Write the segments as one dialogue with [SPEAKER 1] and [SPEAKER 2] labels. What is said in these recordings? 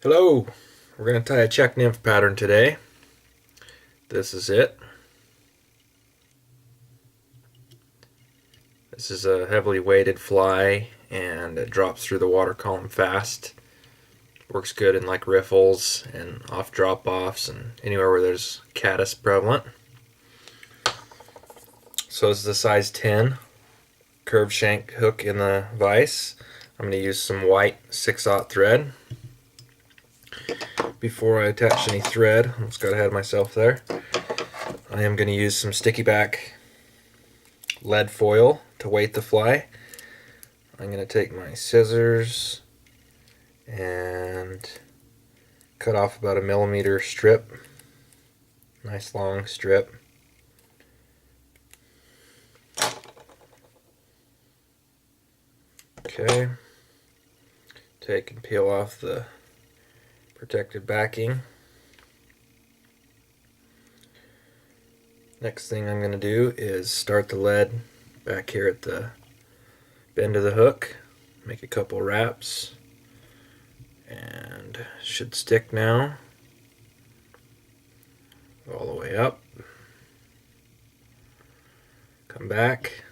[SPEAKER 1] Hello! We're going to tie a Czech Nymph pattern today. This is it. This is a heavily weighted fly and it drops through the water column fast. Works good in like riffles and off drop-offs and anywhere where there's caddis prevalent. So this is a size 10 curved shank hook in the vise. I'm going to use some white 6/0 thread. Before I attach any thread, I almost got ahead of myself there, I am going to use some sticky back lead foil to weight the fly. I'm going to take my scissors and cut off about a 1mm strip. Nice long strip. Okay. Take and peel off the protected backing. Next thing I'm going to do is start the lead back here at the bend of the hook. Make a couple wraps and should stick now. All the way up. Come back,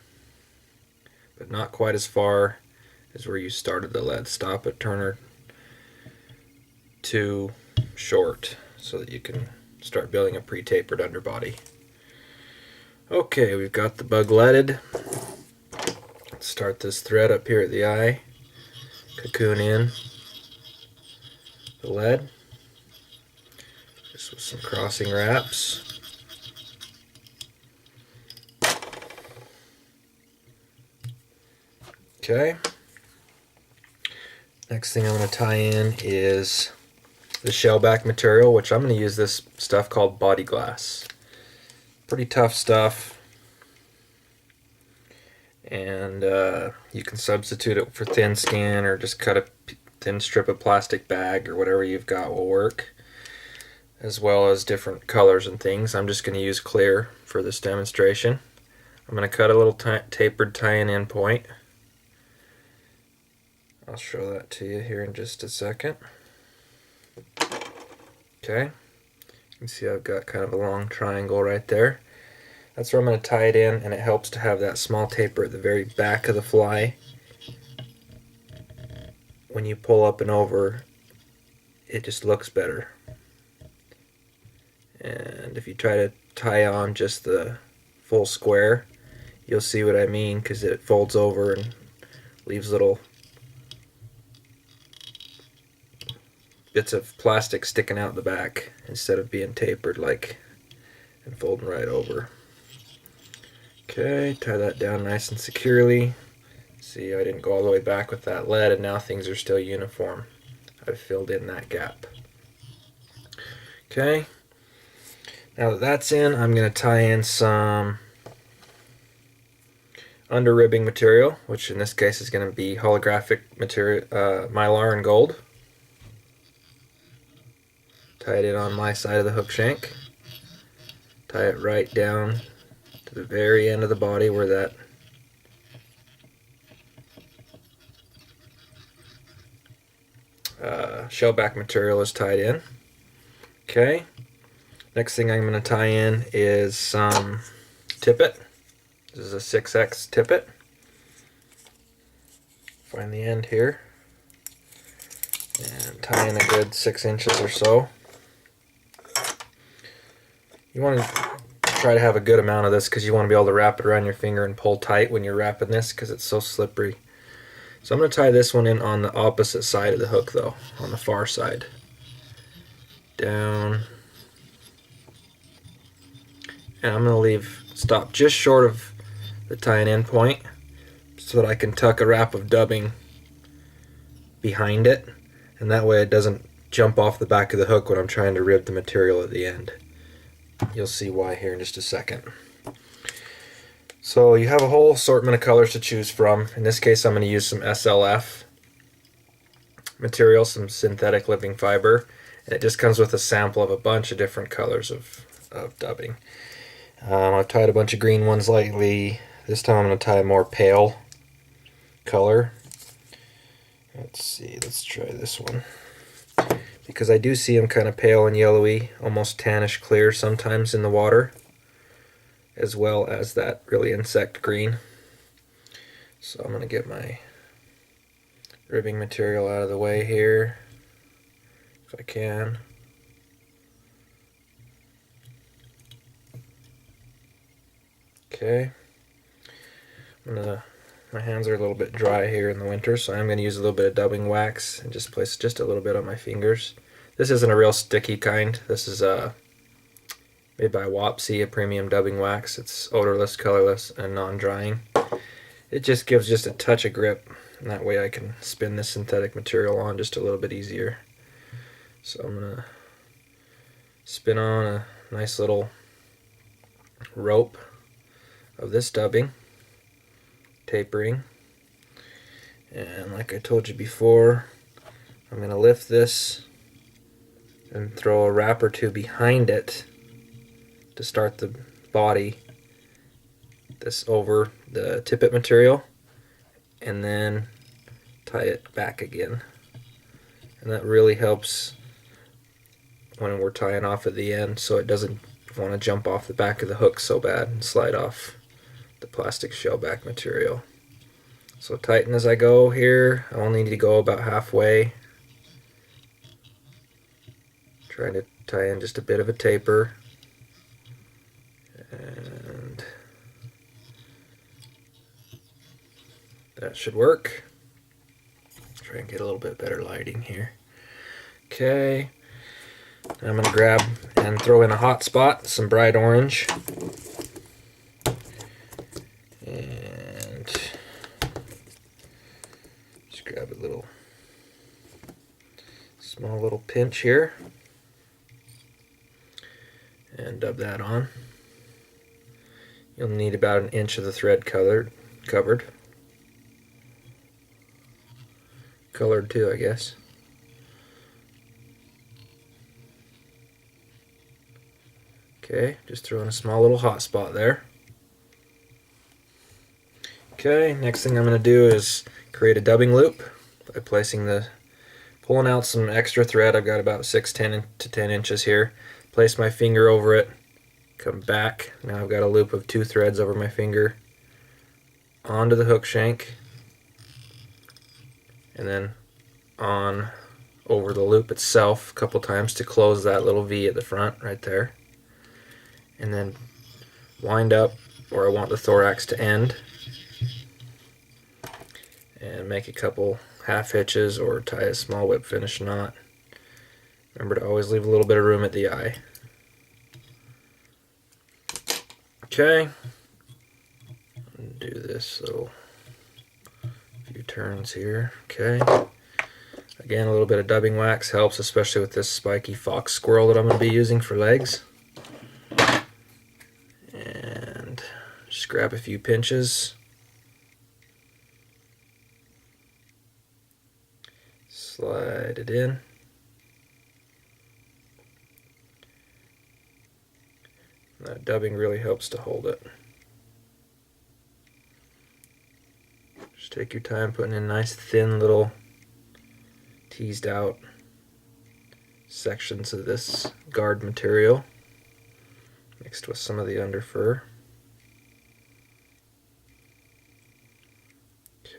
[SPEAKER 1] but not quite as far as where you started the lead. Stop at turner too short so that you can start building a pre-tapered underbody. Okay, we've got the bug leaded. Let's start this thread up here at the eye. Cocoon in the lead. Just with some crossing wraps. Okay. Next thing I'm going to tie in is the shellback material, which I'm going to use this stuff called body glass. Pretty tough stuff, and you can substitute it for thin skin or just cut a thin strip of plastic bag or whatever you've got will work, as well as different colors and things. I'm just going to use clear for this demonstration. I'm going to cut a little tapered tie-in point. I'll show that to you here in just a second. Okay, you can see I've got kind of a long triangle right there. That's where I'm going to tie it in, and it helps to have that small taper at the very back of the fly. When you pull up and over, it just looks better. And if you try to tie on just the full square, you'll see what I mean, because it folds over and leaves little bits of plastic sticking out the back instead of being tapered like and folding right over. Okay, tie that down nice and securely. See, I didn't go all the way back with that lead, and now things are still uniform. I've filled in that gap. Okay, now that that's in, I'm going to tie in some under ribbing material, which in this case is going to be holographic material, mylar and gold. Tie it in on my side of the hook shank. Tie it right down to the very end of the body where that shellback material is tied in. Okay, next thing I'm going to tie in is some tippet. This is a 6X tippet. Find the end here and tie in a good 6 inches or so. You want to try to have a good amount of this because you want to be able to wrap it around your finger and pull tight when you're wrapping this because it's so slippery. So I'm going to tie this one in on the opposite side of the hook though, on the far side. Down. And I'm going to stop just short of the tying in point so that I can tuck a wrap of dubbing behind it, and that way it doesn't jump off the back of the hook when I'm trying to rib the material at the end. You'll see why here in just a second. So you have a whole assortment of colors to choose from. In this case I'm going to use some SLF material, some synthetic living fiber, and it just comes with a sample of a bunch of different colors of dubbing. I've tied a bunch of green ones lately. This time I'm going to tie a more pale color. Let's see, let's try this one. because I do see them kind of pale and yellowy, almost tannish clear sometimes in the water, as well as that really insect green. So I'm going to get my ribbing material out of the way here, if I can. Okay. My hands are a little bit dry here in the winter, so I'm going to use a little bit of dubbing wax and just place just a little bit on my fingers. This isn't a real sticky kind. This is made by Wapsi, a premium dubbing wax. It's odorless, colorless, and non-drying. It just gives just a touch of grip, and that way I can spin this synthetic material on just a little bit easier. So I'm going to spin on a nice little rope of this dubbing, tapering, and like I told you before, I'm going to lift this and throw a wrap or two behind it to start the body, this over the tippet material, and then tie it back again. And that really helps when we're tying off at the end, so it doesn't want to jump off the back of the hook so bad and slide off the plastic shell back material. So tighten as I go here. I only need to go about halfway. Trying to tie in just a bit of a taper. And that should work. Try and get a little bit better lighting here. Okay. I'm going to grab and throw in a hot spot, some bright orange. And just grab a little, small little pinch here. And dub that on. You'll need about an inch of the thread covered. Colored too, I guess. Okay, just throwing a small little hot spot there. Okay, next thing I'm going to do is create a dubbing loop by pulling out some extra thread. I've got about 6 to 10 inches here. Place my finger over it, come back. Now I've got a loop of 2 threads over my finger, onto the hook shank, and then on over the loop itself a couple times to close that little V at the front right there. And then wind up where I want the thorax to end, and make a couple half hitches or tie a small whip finish knot. Remember to always leave a little bit of room at the eye. Okay, do this little few turns here. Okay, again, a little bit of dubbing wax helps, especially with this spiky fox squirrel that I'm going to be using for legs. And just grab a few pinches. Slide it in. That dubbing really helps to hold it. Just take your time putting in nice thin little teased out sections of this guard material mixed with some of the under fur.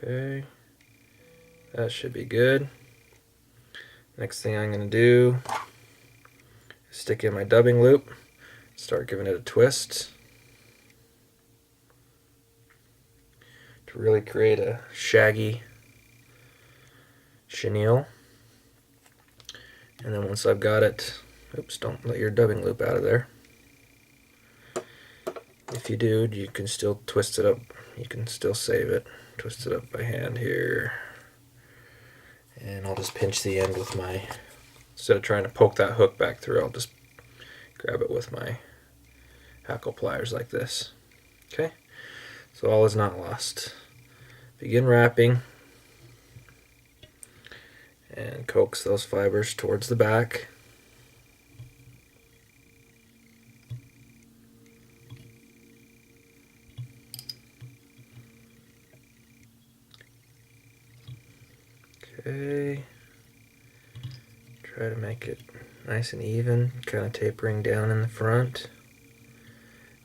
[SPEAKER 1] Okay, that should be good. Next thing I'm going to do is stick in my dubbing loop, start giving it a twist to really create a shaggy chenille. And then once I've got it, oops, don't let your dubbing loop out of there. If you do, you can still twist it up, you can still save it. Twist it up by hand here. And I'll just pinch the end with my, instead of trying to poke that hook back through, I'll just grab it with my hackle pliers like this. Okay, so all is not lost. Begin wrapping and coax those fibers towards the back. Okay, Try to make it nice and even, kind of tapering down in the front.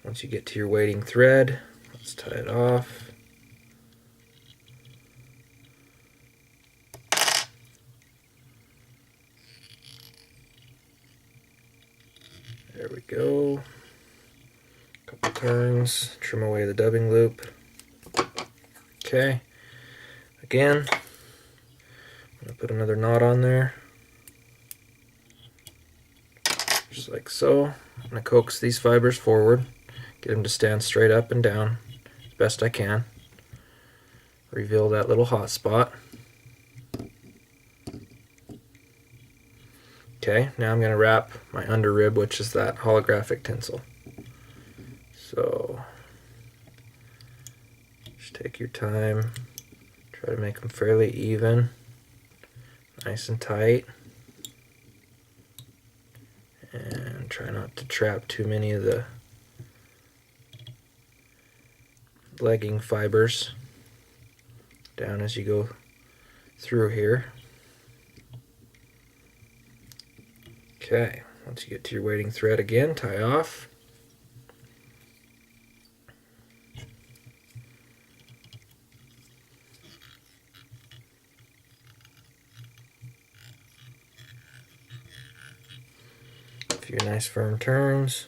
[SPEAKER 1] Once you get to your waiting thread, let's tie it off. There we go. Couple turns, trim away the dubbing loop. Okay. Again, I'm going to put another knot on there. Just like so. I'm going to coax these fibers forward, get them to stand straight up and down as best I can. Reveal that little hot spot. Okay, now I'm going to wrap my under rib, which is that holographic tinsel. So, just take your time, try to make them fairly even, nice and tight, and try not to trap too many of the legging fibers down as you go through here. Okay, once you get to your waiting thread again, tie off. A few nice firm turns.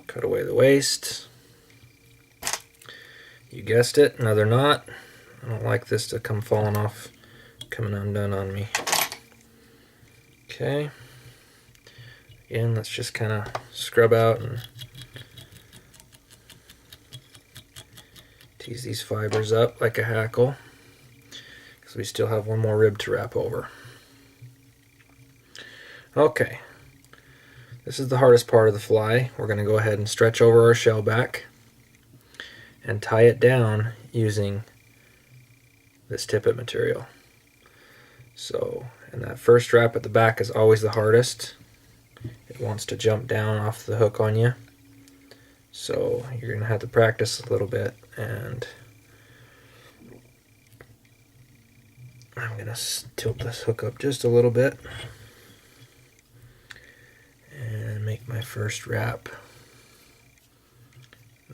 [SPEAKER 1] Cut away the waist. You guessed it, another knot. I don't like this to come falling off, coming undone on me. Okay. Again, let's just kind of scrub out and tease these fibers up like a hackle, because we still have one more rib to wrap over. Okay, this is the hardest part of the fly. We're going to go ahead and stretch over our shell back and tie it down using this tippet material. So, and that first wrap at the back is always the hardest. It wants to jump down off the hook on you. So you're going to have to practice a little bit, and I'm going to tilt this hook up just a little bit and make my first wrap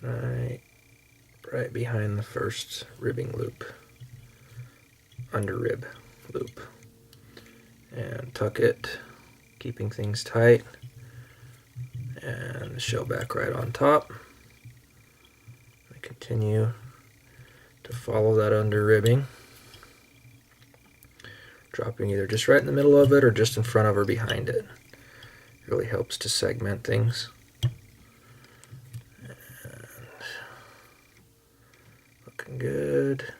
[SPEAKER 1] right behind the first ribbing loop, under rib loop, and tuck it, keeping things tight, and the shell back right on top. I continue to follow that under ribbing, dropping either just right in the middle of it or just in front of or behind it. It really helps to segment things. And looking good.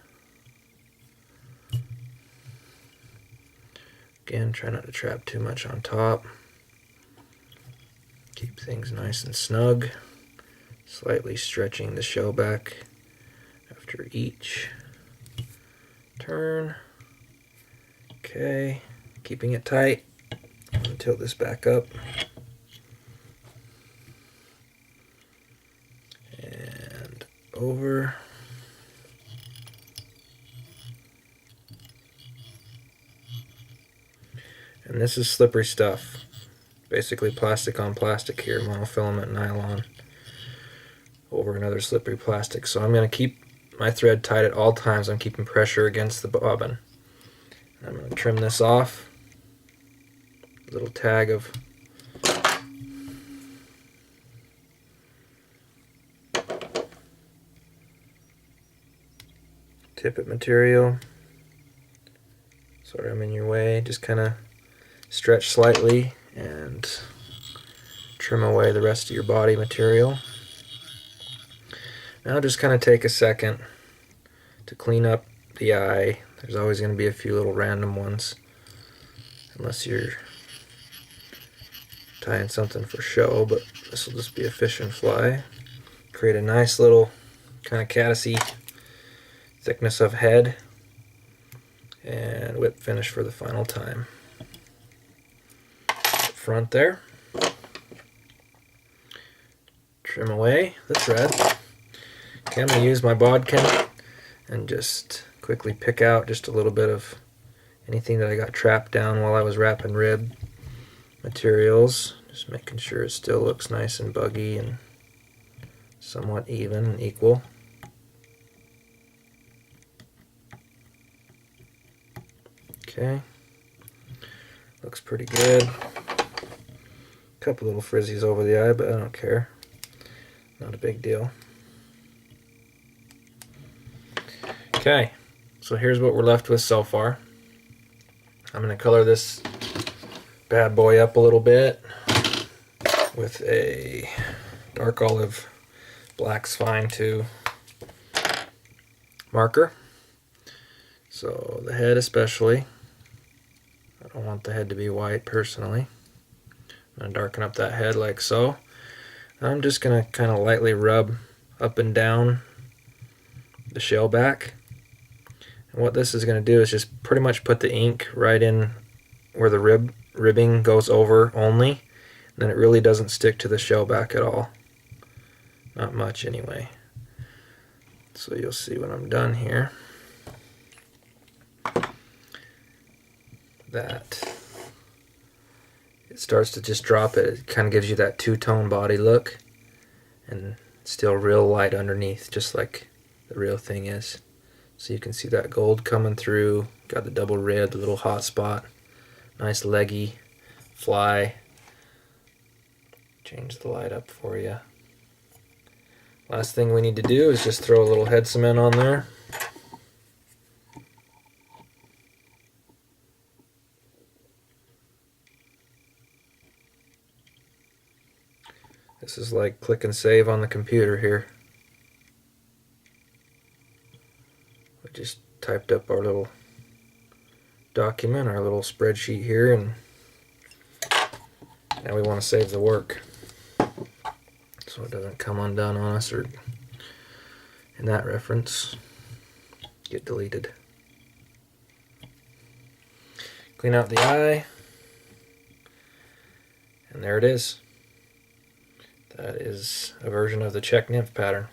[SPEAKER 1] Again, try not to trap too much on top. Keep things nice and snug, slightly stretching the shell back after each turn. Okay, keeping it tight. I'm going to tilt this back up. And over. And this is slippery stuff. Basically plastic on plastic here, monofilament nylon over another slippery plastic. So I'm going to keep my thread tight at all times. I'm keeping pressure against the bobbin. I'm going to trim this off. A little tag of tippet material. Sorry I'm in your way. Just kind of stretch slightly and trim away the rest of your body material. Now just kind of take a second to clean up the eye. There's always going to be a few little random ones, unless you're tying something for show, but this will just be a fish and fly. Create a nice little kind of caddisy thickness of head, and whip finish for the final time. Front there. Trim away the thread. Okay, I'm going to use my bodkin and just quickly pick out just a little bit of anything that I got trapped down while I was wrapping rib materials. Just making sure it still looks nice and buggy and somewhat even and equal. Okay, looks pretty good. Couple little frizzies over the eye, but I don't care. Not a big deal. Okay, so here's what we're left with so far. I'm going to color this bad boy up a little bit with a dark olive, black's fine too, marker. So the head especially. I don't want the head to be white personally. I'm going to darken up that head like so. I'm just going to kind of lightly rub up and down the shell back. And what this is going to do is just pretty much put the ink right in where the ribbing goes over only. And then it really doesn't stick to the shell back at all. Not much anyway. So you'll see when I'm done here that it starts to just drop it. It kind of gives you that two-tone body look and still real light underneath, just like the real thing is. So you can see that gold coming through, got the double red, the little hot spot, nice leggy fly. Change the light up for you. Last thing we need to do is just throw a little head cement on there. This is like click and save on the computer here. We just typed up our little document, our little spreadsheet here, and now we want to save the work so it doesn't come undone on us or in that reference get deleted. Clean out the eye, and there it is. That is a version of the Czech Nymph pattern.